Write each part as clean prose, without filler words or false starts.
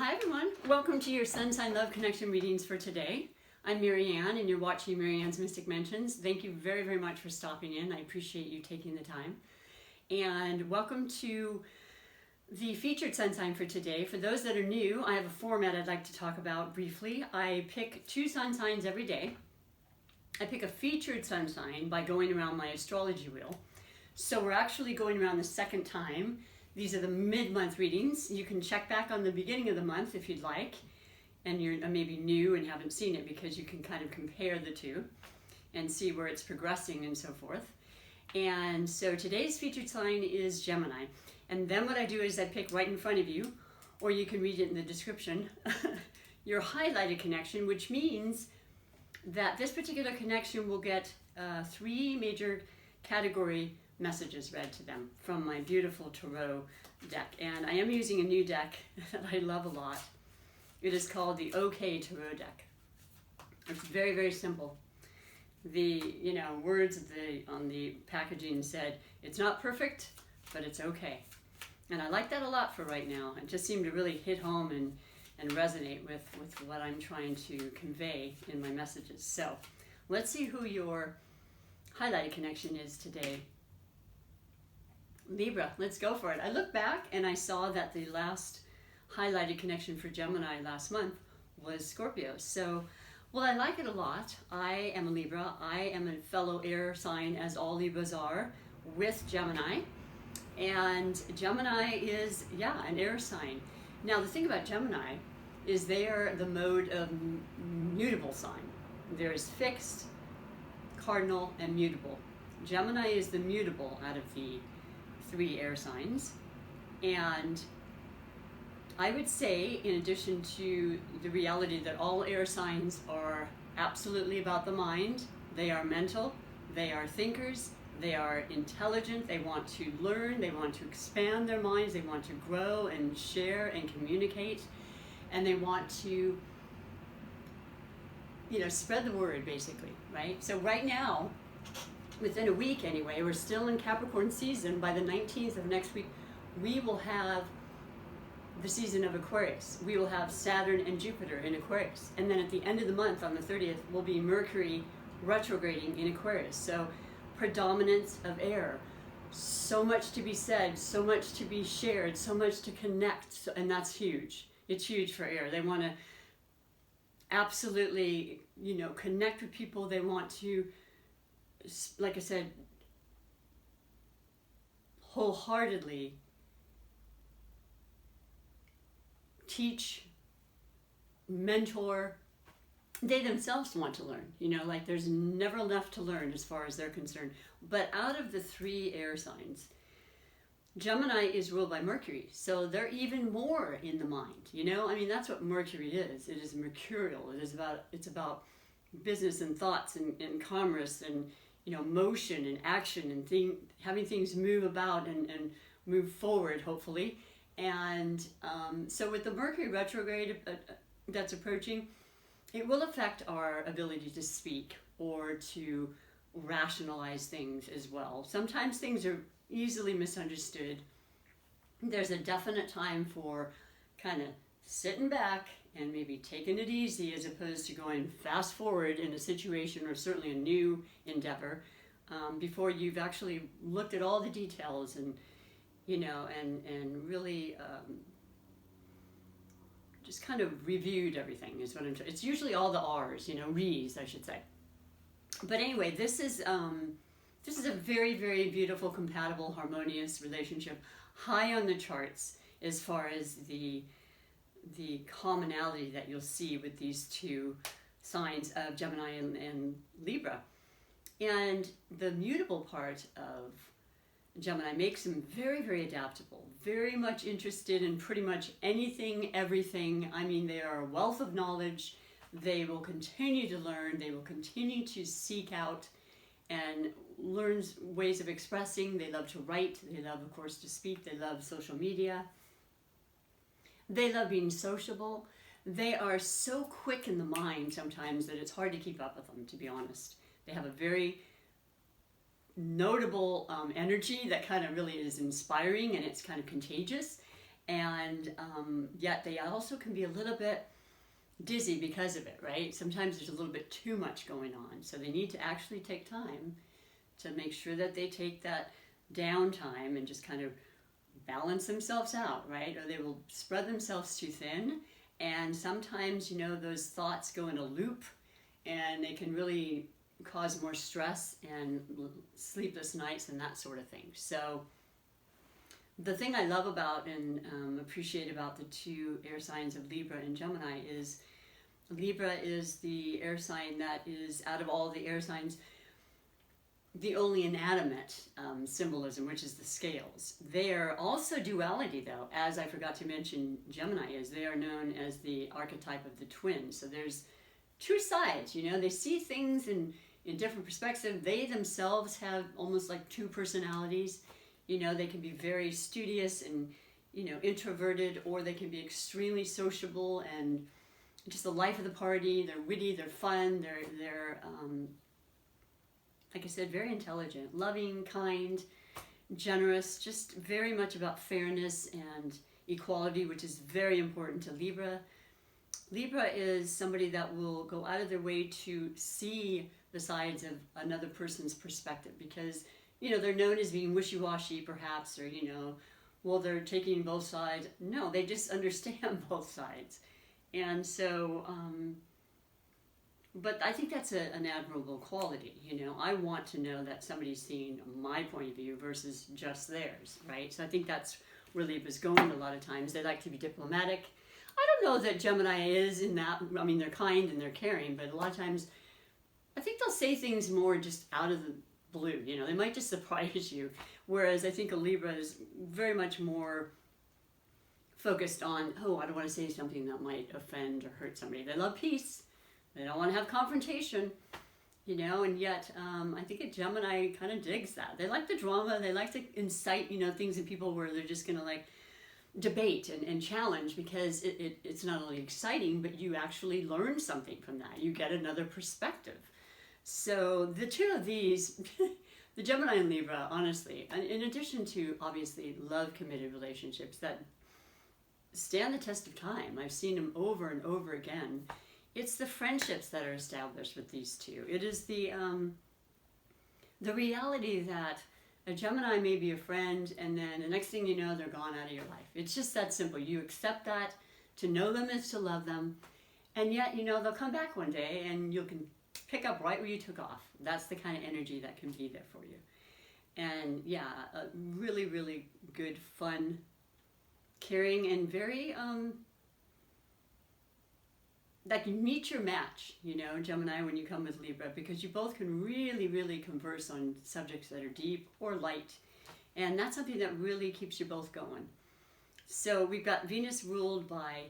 Hi everyone, welcome to your Sun Sign Love Connection readings for today. I'm MaryAnne and you're watching MaryAnne's Mystic Mentions. Thank you very, very much for stopping in. I appreciate you taking the time. And welcome to the featured sun sign for today. For those that are new, I have a format I'd like to talk about briefly. I pick two sun signs every day. I pick a featured sun sign by going around my astrology wheel. So we're actually going around the second time. These are the mid-month readings. You can check back on the beginning of the month if you'd like, and you're maybe new and haven't seen it, because you can kind of compare the two and see where it's progressing and so forth. And so today's featured sign is Gemini. And then what I do is I pick right in front of you, or you can read it in the description, your highlighted connection, which means that this particular connection will get three major category messages read to them from my beautiful tarot deck. And I am using a new deck that I love a lot. It is called the OK Tarot deck. It's very, very simple. The words on the packaging said, it's not perfect, but it's okay. And I like that a lot for right now. It just seemed to really hit home and resonate with what I'm trying to convey in my messages. So let's see who your highlighted connection is today. Libra, let's go for it. I looked back and I saw that the last highlighted connection for Gemini last month was Scorpio. So, well, I like it a lot. I am a Libra. I am a fellow air sign, as all Libras are, with Gemini. And Gemini is, an air sign. Now, the thing about Gemini is they are the mode of mutable sign. There's fixed, cardinal, and mutable. Gemini is the mutable out of the three air signs. And I would say, in addition to the reality that all air signs are absolutely about the mind, they are mental, they are thinkers, they are intelligent, they want to learn, they want to expand their minds, they want to grow and share and communicate, and they want to spread the word, basically, right? So right now, within a week anyway, we're still in Capricorn season. By the 19th of next week, we will have the season of Aquarius. We will have Saturn and Jupiter in Aquarius. And then at the end of the month, on the 30th, will be Mercury retrograding in Aquarius. So predominance of air. So much to be said, so much to be shared, so much to connect, and that's huge. It's huge for air. They want to absolutely, connect with people. They want to, like I said, wholeheartedly teach, mentor. They themselves want to learn, like there's never enough to learn as far as they're concerned. But out of the three air signs, Gemini is ruled by Mercury, so they're even more in the mind, that's what Mercury is. It is mercurial. It's about business and thoughts and commerce and motion and action and having things move about and move forward, hopefully. And so with the Mercury retrograde that's approaching, it will affect our ability to speak or to rationalize things as well. Sometimes things are easily misunderstood. There's a definite time for kind of sitting back and maybe taking it easy, as opposed to going fast forward in a situation or certainly a new endeavor, before you've actually looked at all the details and and really just kind of reviewed everything is what it's usually all the R's, re's, I should say. But anyway, this is a very, very beautiful, compatible, harmonious relationship, high on the charts as far as the commonality that you'll see with these two signs of Gemini and Libra. And the mutable part of Gemini makes them very, very adaptable, very much interested in pretty much anything, everything. I mean, they are a wealth of knowledge. They will continue to learn. They will continue to seek out and learn ways of expressing. They love to write. They love, of course, to speak. They love social media. They love being sociable. They are so quick in the mind sometimes that it's hard to keep up with them, to be honest. They have a very notable energy that kind of really is inspiring, and it's kind of contagious. and yet they also can be a little bit dizzy because of it, right? Sometimes there's a little bit too much going on, so they need to actually take time to make sure that they take that downtime and just kind of balance themselves out, right? Or they will spread themselves too thin, and sometimes, you know, those thoughts go in a loop and they can really cause more stress and sleepless nights and that sort of thing. So the thing I love about and appreciate about the two air signs of Libra and Gemini is Libra is the air sign that is, out of all the air signs, the only inanimate symbolism, which is the scales. They are also duality, though, as I forgot to mention Gemini is. They are known as the archetype of the twin. So there's two sides, you know. They see things in different perspectives. They themselves have almost like two personalities. You know, they can be very studious and, you know, introverted, or they can be extremely sociable and just the life of the party. They're witty, they're fun, they're like I said, very intelligent, loving, kind, generous, just very much about fairness and equality, which is very important to Libra. Libra is somebody that will go out of their way to see the sides of another person's perspective because, you know, they're known as being wishy-washy perhaps, or, you know, well, they're taking both sides. No, they just understand both sides. And so, but I think that's an admirable quality, you know. I want to know that somebody's seeing my point of view versus just theirs, right? So I think that's where Libra's going a lot of times. They like to be diplomatic. I don't know that Gemini is in that. I mean, they're kind and they're caring, but a lot of times I think they'll say things more just out of the blue, you know. They might just surprise you, whereas I think a Libra is very much more focused on, oh, I don't want to say something that might offend or hurt somebody. They love peace. They don't want to have confrontation, you know, and yet I think a Gemini kind of digs that. They like the drama. They like to incite, you know, things in people where they're just going to like debate and challenge because it's not only exciting, but you actually learn something from that. You get another perspective. So the two of these, the Gemini and Libra, honestly, in addition to obviously love-committed relationships that stand the test of time, I've seen them over and over again. It's the friendships that are established with these two. It is the reality that a Gemini may be a friend, and then the next thing you know, they're gone out of your life. It's just that simple. You accept that. To know them is to love them. And yet, you know, they'll come back one day, and you can pick up right where you took off. That's the kind of energy that can be there for you. And yeah, a really, really good, fun, caring, and very that you meet your match, you know, Gemini, when you come with Libra, because you both can really, really converse on subjects that are deep or light. And that's something that really keeps you both going. So we've got Venus ruled by,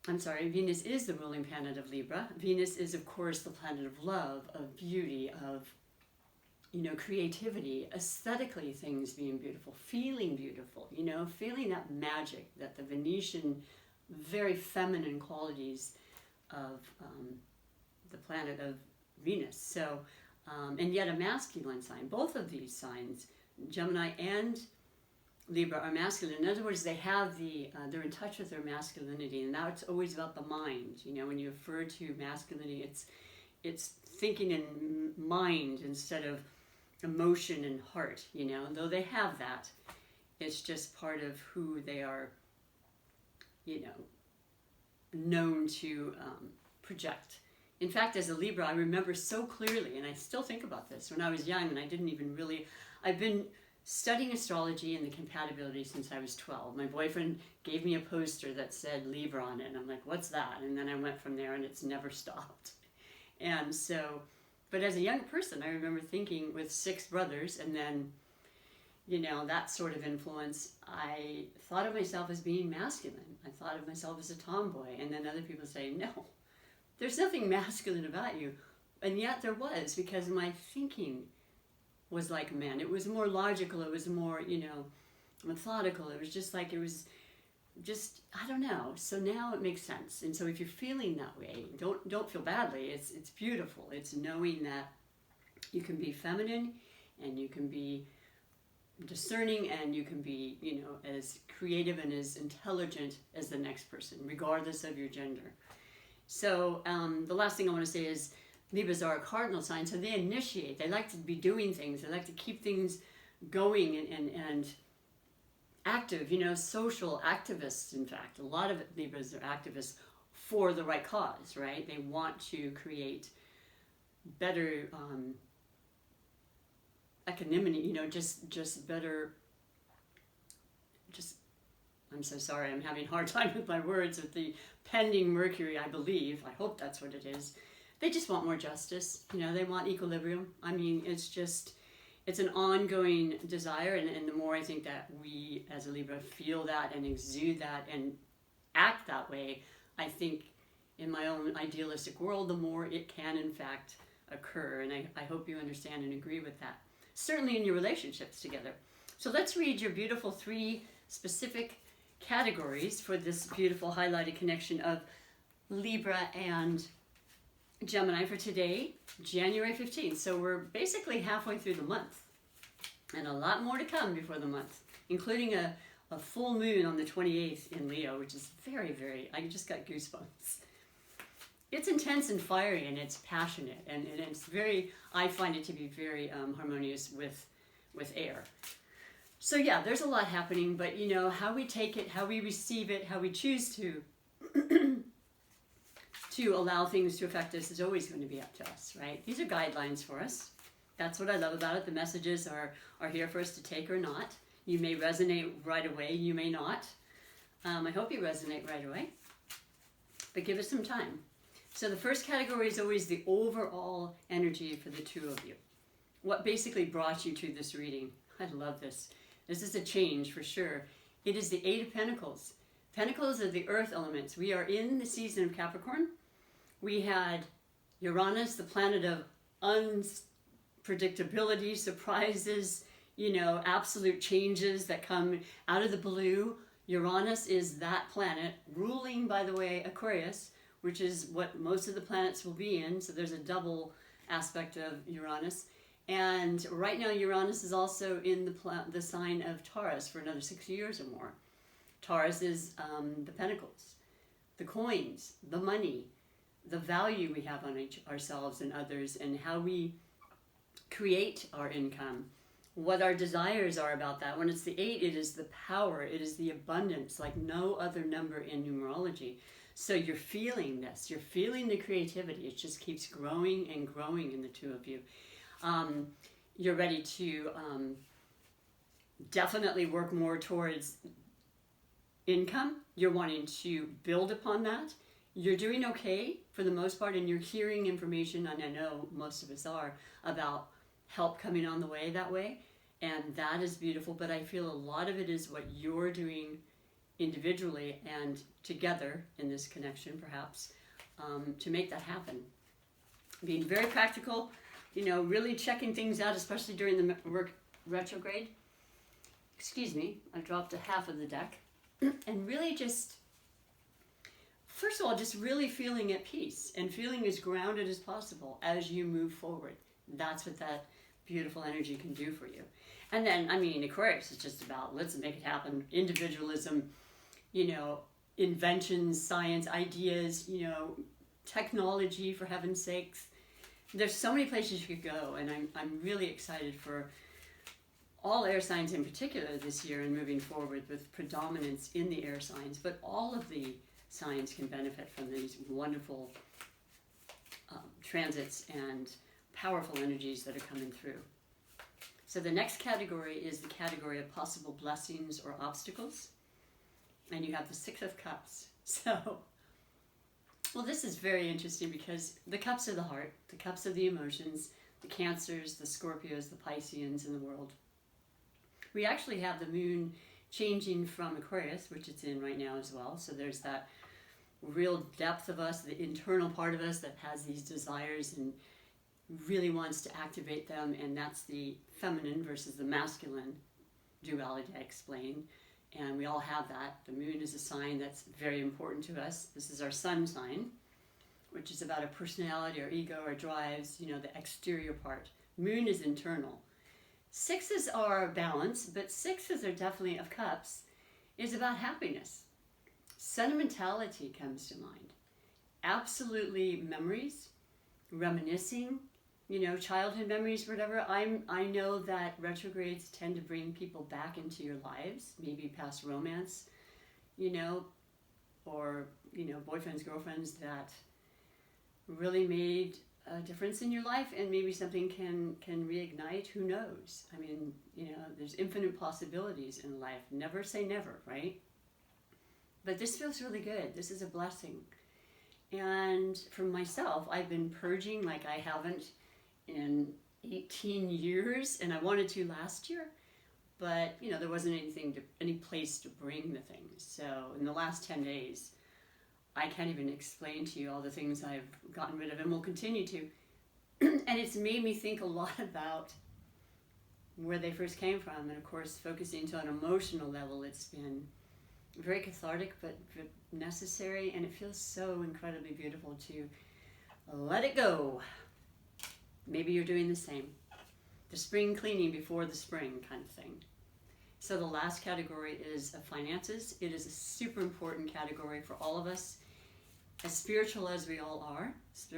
Venus is the ruling planet of Libra. Venus is, of course, the planet of love, of beauty, of, you know, creativity, aesthetically things being beautiful, you know, feeling that magic that the Venetian very feminine qualities of the planet of Venus. So, and yet a masculine sign. Both of these signs, Gemini and Libra, are masculine. In other words, they have they're in touch with their masculinity, and now it's always about the mind. You know, when you refer to masculinity, it's thinking in mind instead of emotion and heart. You know, though they have that, it's just part of who they are, you know, known to project. In fact, as a Libra, I remember so clearly, and I still think about this, when I was young and I didn't even really, I've been studying astrology and the compatibility since I was 12. My boyfriend gave me a poster that said Libra on it, and I'm like, what's that? And then I went from there, and it's never stopped. And so, but as a young person, I remember thinking with 6 brothers, and then, you know, that sort of influence, I thought of myself as being masculine. I thought of myself as a tomboy. And then other people say, no, there's nothing masculine about you. And yet there was, because my thinking was like men. It was more logical. It was more, you know, methodical. It was just like, it was just, I don't know. So now it makes sense. And so if you're feeling that way, don't feel badly. It's beautiful. It's knowing that you can be feminine and you can be discerning, and you can be, you know, as creative and as intelligent as the next person, regardless of your gender. So the last thing I want to say is Libras are a cardinal sign, so they initiate. They like to be doing things. They like to keep things going and active, you know, social activists, in fact. A lot of Libras are activists for the right cause, right? They want to create better equanimity, you know, just better, I'm so sorry, I'm having a hard time with my words, with the pending Mercury, I believe. I hope that's what it is. They just want more justice, you know, they want equilibrium. I mean, it's an ongoing desire, and the more I think that we as a Libra feel that and exude that and act that way, I think in my own idealistic world, the more it can in fact occur. And I hope you understand and agree with that. Certainly in your relationships together. So let's read your beautiful 3 specific categories for this beautiful highlighted connection of Libra and Gemini for today, January 15th. So we're basically halfway through the month, and a lot more to come before the month, including a full moon on the 28th in Leo, which is very, very, I just got goosebumps. It's intense and fiery, and it's passionate, and it's very, I find it to be very harmonious with air. So yeah, there's a lot happening, but you know, how we take it, how we receive it, how we choose to to allow things to affect us is always going to be up to us, right? These are guidelines for us. That's what I love about it. The messages are here for us to take or not. You may resonate right away, you may not. I hope you resonate right away, but give it some time. So the first category is always the overall energy for the 2 of you. What basically brought you to this reading? I love this. This is a change for sure. It is the 8 of Pentacles. Pentacles are the earth elements. We are in the season of Capricorn. We had Uranus, the planet of unpredictability, surprises, you know, absolute changes that come out of the blue. Uranus is that planet, ruling, by the way, Aquarius, which is what most of the planets will be in. So there's a double aspect of Uranus. And right now Uranus is also in the sign of Taurus for another 6 years or more. Taurus is the pentacles, the coins, the money, the value we have on ourselves and others, and how we create our income, what our desires are about that. When it's the 8, it is the power, it is the abundance, like no other number in numerology. So you're feeling this, you're feeling the creativity. It just keeps growing and growing in the 2 of you. You're ready to definitely work more towards income. You're wanting to build upon that. You're doing okay for the most part, and you're hearing information, and I know most of us are, about help coming on the way that way, and that is beautiful. But I feel a lot of it is what you're doing individually and together in this connection, perhaps, to make that happen. Being very practical, you know, really checking things out, especially during the retrograde. Excuse me, I dropped a half of the deck. And really just, first of all, just really feeling at peace and feeling as grounded as possible as you move forward. That's what that beautiful energy can do for you. And then, I mean, Aquarius is just about, let's make it happen. Individualism, you know, inventions, science, ideas, you know, technology, for heaven's sakes. There's so many places you could go, and I'm really excited for all air signs in particular this year and moving forward with predominance in the air signs, but all of the signs can benefit from these wonderful transits and powerful energies that are coming through. So the next category is the category of possible blessings or obstacles, and you have the 6 of Cups. So, well, this is very interesting because the cups are the heart, the cups are the emotions, the Cancers, the Scorpios, the Pisceans in the world. We actually have the moon changing from Aquarius, which it's in right now as well. So there's that real depth of us, the internal part of us that has these desires and really wants to activate them. And that's the feminine versus the masculine duality I explained. And we all have that. The moon is a sign that's very important to us. This is our sun sign, which is about our personality, our ego, our drives, you know, the exterior part. Moon is internal. Sixes are balance, but sixes are definitely of cups, is about happiness. Sentimentality comes to mind. Absolutely memories, reminiscing, childhood memories, whatever. I know that retrogrades tend to bring people back into your lives, maybe past romance, or, boyfriends, girlfriends that really made a difference in your life, and maybe something can reignite. Who knows? I mean, there's infinite possibilities in life. Never say never, right? But this feels really good. This is a blessing. And for myself, I've been purging like I haven't in 18 years, and I wanted to last year, but there wasn't any place to bring the things. So in the last 10 days, I can't even explain to you all the things I've gotten rid of and will continue to. And it's made me think a lot about where they first came from. And of course, focusing to an emotional level, it's been very cathartic, but necessary. And it feels so incredibly beautiful to let it go. Maybe you're doing the same. The spring cleaning before the spring kind of thing. So the last category is finances. It is a super important category for all of us. As spiritual as we all are,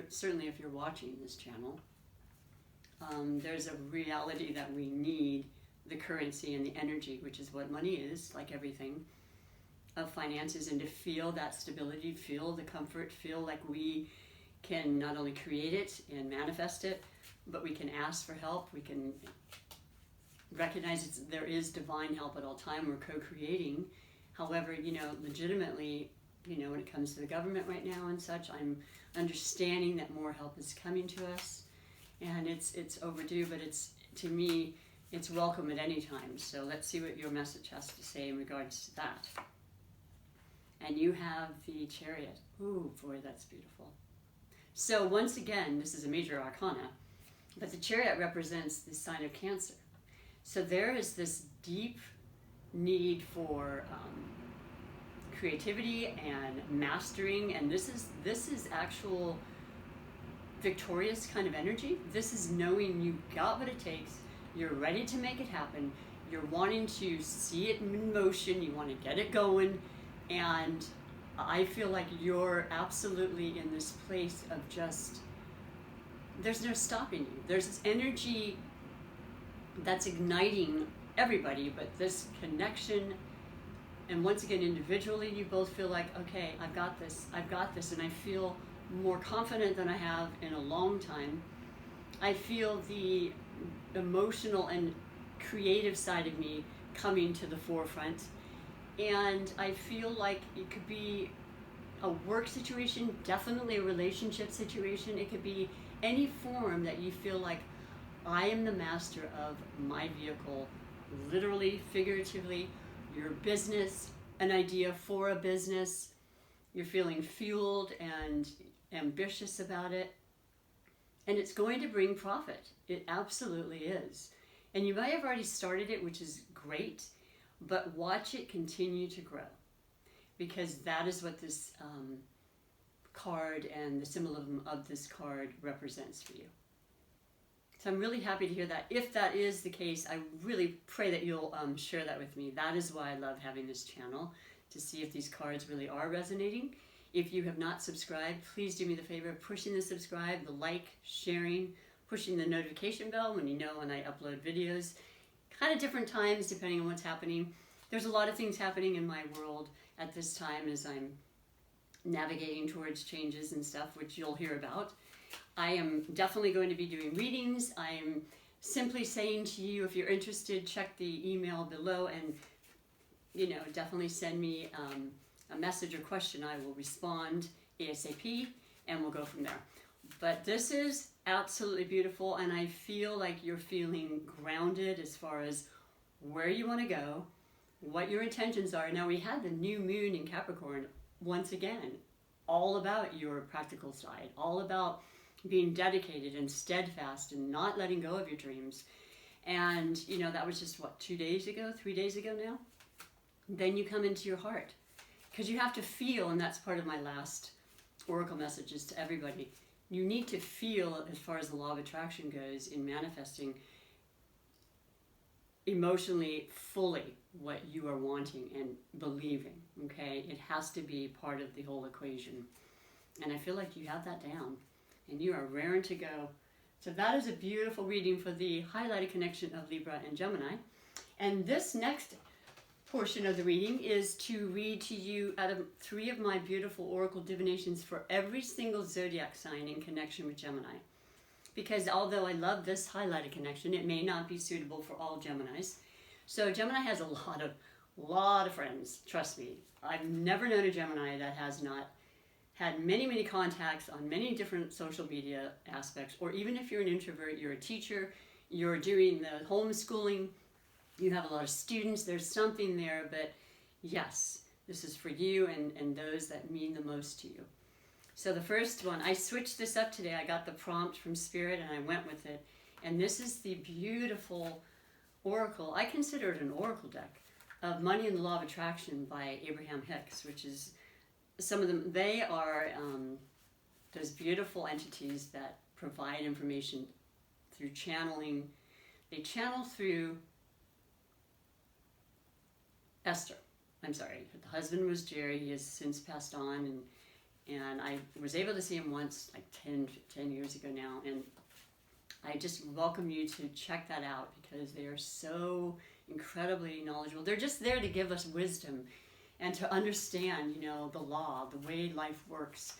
certainly if you're watching this channel, there's a reality that we need the currency and the energy, which is what money is, like everything, of finances, and to feel that stability, feel the comfort, feel like we can not only create it and manifest it, but we can ask for help. We can recognize there is divine help at all time. We're co-creating. However, legitimately, when it comes to the government right now and such, I'm understanding that more help is coming to us, and it's overdue, but to me, it's welcome at any time. So let's see what your message has to say in regards to that. And you have the Chariot. Ooh, boy, that's beautiful. So once again, this is a major arcana, but the Chariot represents the sign of Cancer. So there is this deep need for creativity and mastering, and this is actual victorious kind of energy. This is knowing you got what it takes, you're ready to make it happen, you're wanting to see it in motion, you want to get it going, and I feel like you're absolutely in this place of just, there's no stopping you. There's this energy that's igniting everybody, but this connection. And once again, individually, you both feel like, okay, I've got this, and I feel more confident than I have in a long time. I feel the emotional and creative side of me coming to the forefront. And I feel like it could be a work situation, definitely a relationship situation. It could be any form that you feel like, I am the master of my vehicle, literally, figuratively. Your business, an idea for a business, you're feeling fueled and ambitious about it, and it's going to bring profit. It absolutely is. And you might have already started it, which is great, but watch it continue to grow, because that is what this card and the symbolism of this card represents for you. So I'm really happy to hear that. If that is the case, I really pray that you'll share that with me. That is why I love having this channel, to see if these cards really are resonating. If you have not subscribed, please do me the favor of pushing the subscribe, the like, sharing, pushing the notification bell when I upload videos. Kind of different times depending on what's happening. There's a lot of things happening in my world at this time as I'm navigating towards changes and stuff, which you'll hear about. I am definitely going to be doing readings. I'm simply saying to you, if you're interested, check the email below and, definitely send me a message or question. I will respond ASAP and we'll go from there. But this is absolutely beautiful, and I feel like you're feeling grounded as far as where you want to go, what your intentions are. Now, we had the new moon in Capricorn, once again, all about your practical side, all about being dedicated and steadfast and not letting go of your dreams. And, that was just, 2 days ago, 3 days ago now? Then you come into your heart. Because you have to feel, and that's part of my last oracle messages to everybody, you need to feel, as far as the law of attraction goes, in manifesting, emotionally fully what you are wanting and believing, okay? It has to be part of the whole equation. And I feel like you have that down and you are raring to go. So that is a beautiful reading for the highlighted connection of Libra and Gemini. And this next portion of the reading is to read to you out of 3 of my beautiful oracle divinations for every single zodiac sign in connection with Gemini. Because although I love this highlighted connection, it may not be suitable for all Geminis. So Gemini has a lot of friends, trust me. I've never known a Gemini that has not had many contacts on many different social media aspects, or even if you're an introvert, you're a teacher, you're doing the homeschooling, you have a lot of students, there's something there, but yes, this is for you and those that mean the most to you. So the first one, I switched this up today. I got the prompt from Spirit and I went with it. And this is the beautiful oracle, I consider it an oracle deck, of Money and the Law of Attraction by Abraham Hicks, which is some of them, they are those beautiful entities that provide information through channeling. They channel through Esther. I'm sorry, the husband was Jerry. He has since passed on, and I was able to see him once, like 10 years ago now, and I just welcome you to check that out because they are so incredibly knowledgeable. They're just there to give us wisdom and to understand, you know, the law, the way life works.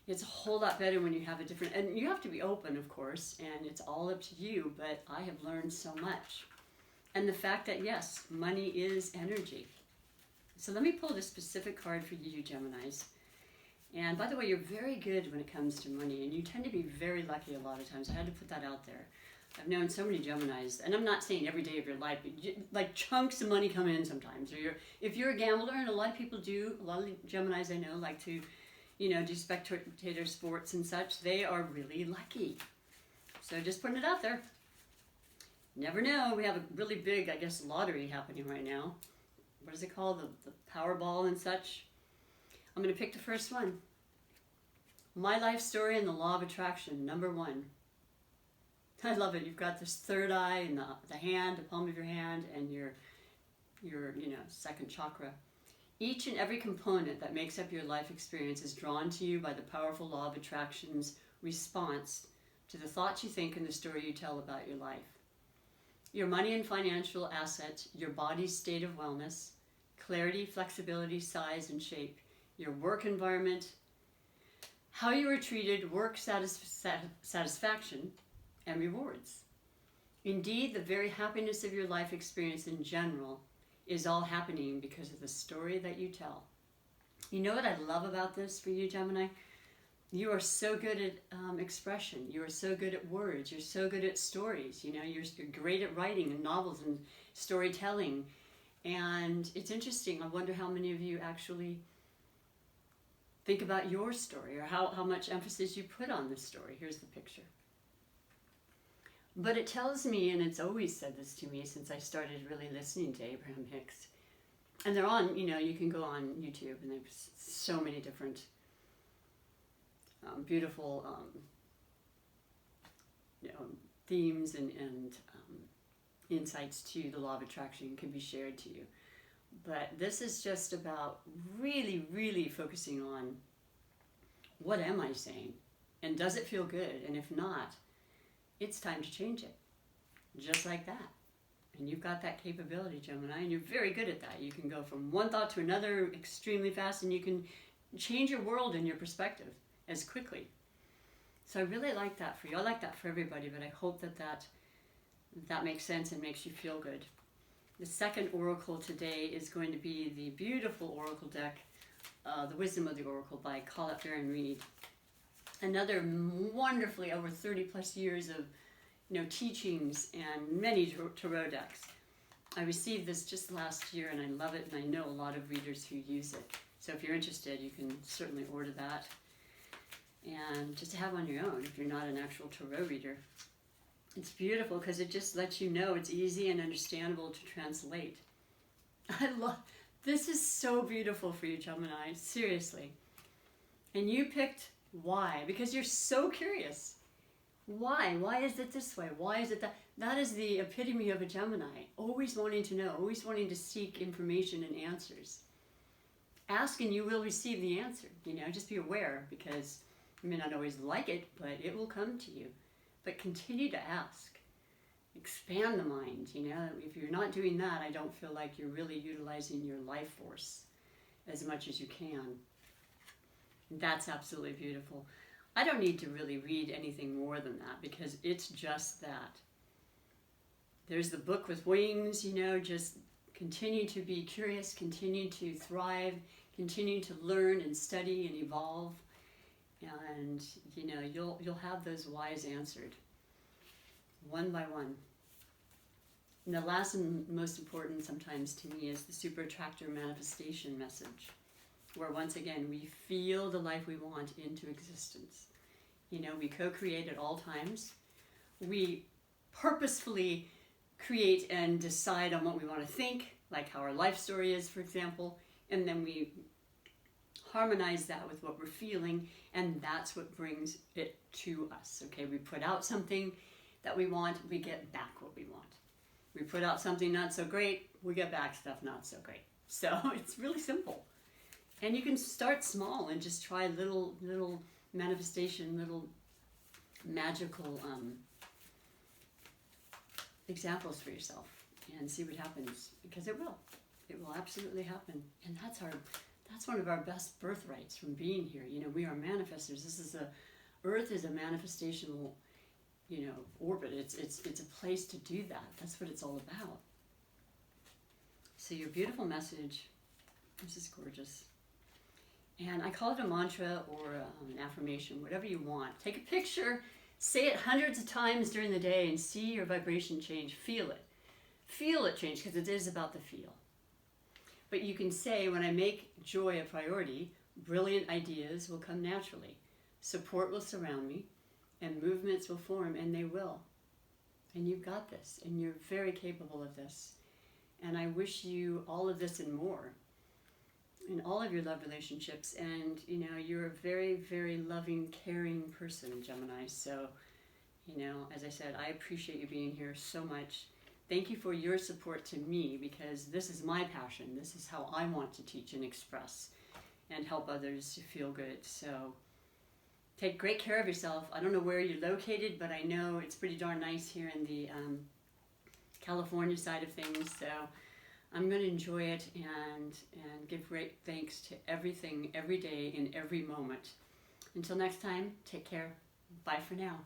It's a whole lot better when you have a different, and you have to be open, of course, and it's all up to you, but I have learned so much. And the fact that, yes, money is energy. So let me pull this specific card for you, Geminis. And by the way, you're very good when it comes to money, and you tend to be very lucky a lot of times. I had to put that out there. I've known so many Geminis, and I'm not saying every day of your life, but like chunks of money come in sometimes. Or if you're a gambler, and a lot of people do, a lot of Geminis I know like to, you know, do spectator sports and such, they are really lucky. So just putting it out there. Never know. We have a really big, I guess, lottery happening right now. What is it called? The Powerball and such. I'm going to pick the first one. My life story and the law of attraction, number 1. I love it. You've got this third eye and the hand, the palm of your hand, and your second chakra. Each and every component that makes up your life experience is drawn to you by the powerful law of attraction's response to the thoughts you think and the story you tell about your life. Your money and financial assets, your body's state of wellness, clarity, flexibility, size, and shape, your work environment, how you are treated, work satisfaction, and rewards. Indeed, the very happiness of your life experience in general is all happening because of the story that you tell. You know what I love about this for you, Gemini? You are so good at expression. You are so good at words. You're so good at stories. You know, you're great at writing and novels and storytelling. And it's interesting. I wonder how many of you actually think about your story, or how much emphasis you put on this story. Here's the picture. But it tells me, and it's always said this to me since I started really listening to Abraham Hicks. And they're on, you know, you can go on YouTube, and there's so many different beautiful themes and insights to the law of attraction can be shared to you. But this is just about really focusing on what am I saying, and does it feel good? And if not, it's time to change it, just like that. And you've got that capability, Gemini, and you're very good at that. You can go from one thought to another extremely fast, and you can change your world and your perspective as quickly. So I really like that for you. I like that for everybody, but I hope that makes sense and makes you feel good. The second oracle today is going to be the beautiful oracle deck, The Wisdom of the Oracle by Colette Baron Reed. Another wonderfully over 30 plus years of teachings and many tarot decks. I received this just last year and I love it, and I know a lot of readers who use it. So if you're interested, you can certainly order that and just have on your own if you're not an actual tarot reader. It's beautiful because it just lets you know it's easy and understandable to translate. This is so beautiful for you, Gemini, seriously. And you picked why? Because you're so curious. Why? Why is it this way? Why is it that? That is the epitome of a Gemini, always wanting to know, always wanting to seek information and answers. Ask and you will receive the answer, just be aware, because you may not always like it, but it will come to you. But continue to ask. Expand the mind, If you're not doing that, I don't feel like you're really utilizing your life force as much as you can. That's absolutely beautiful. I don't need to really read anything more than that, because it's just that. There's the book with wings, just continue to be curious, continue to thrive, continue to learn and study and evolve, and you'll have those whys answered one by one. And the last and most important sometimes to me is the super attractor manifestation message, where once again we feel the life we want into existence. We co-create at all times. We purposefully create and decide on what we want to think, like how our life story is, for example, and then we harmonize that with what we're feeling, and that's what brings it to us. Okay, we put out something that we want, we get back what we want. We put out something not so great, we get back stuff not so great. So it's really simple. And you can start small and just try little manifestation, little magical examples for yourself, and see what happens, because it will absolutely happen. And that's one of our best birthrights from being here. We are manifestors. Earth is a manifestational orbit. It's a place to do that. That's what it's all about. So your beautiful message, this is gorgeous. And I call it a mantra or an affirmation, whatever you want. Take a picture, say it hundreds of times during the day, and see your vibration change. Feel it. Feel it change, because it is about the feel. But you can say, when I make joy a priority, brilliant ideas will come naturally. Support will surround me, and movements will form, and they will. And you've got this, and you're very capable of this. And I wish you all of this and more in all of your love relationships. And you're a very, very loving, caring person, Gemini. So as I said, I appreciate you being here so much. Thank you for your support to me, because this is my passion. This is how I want to teach and express and help others to feel good. So take great care of yourself. I don't know where you're located, but I know it's pretty darn nice here in the California side of things. So I'm going to enjoy it and give great thanks to everything, every day, in every moment. Until next time, take care. Bye for now.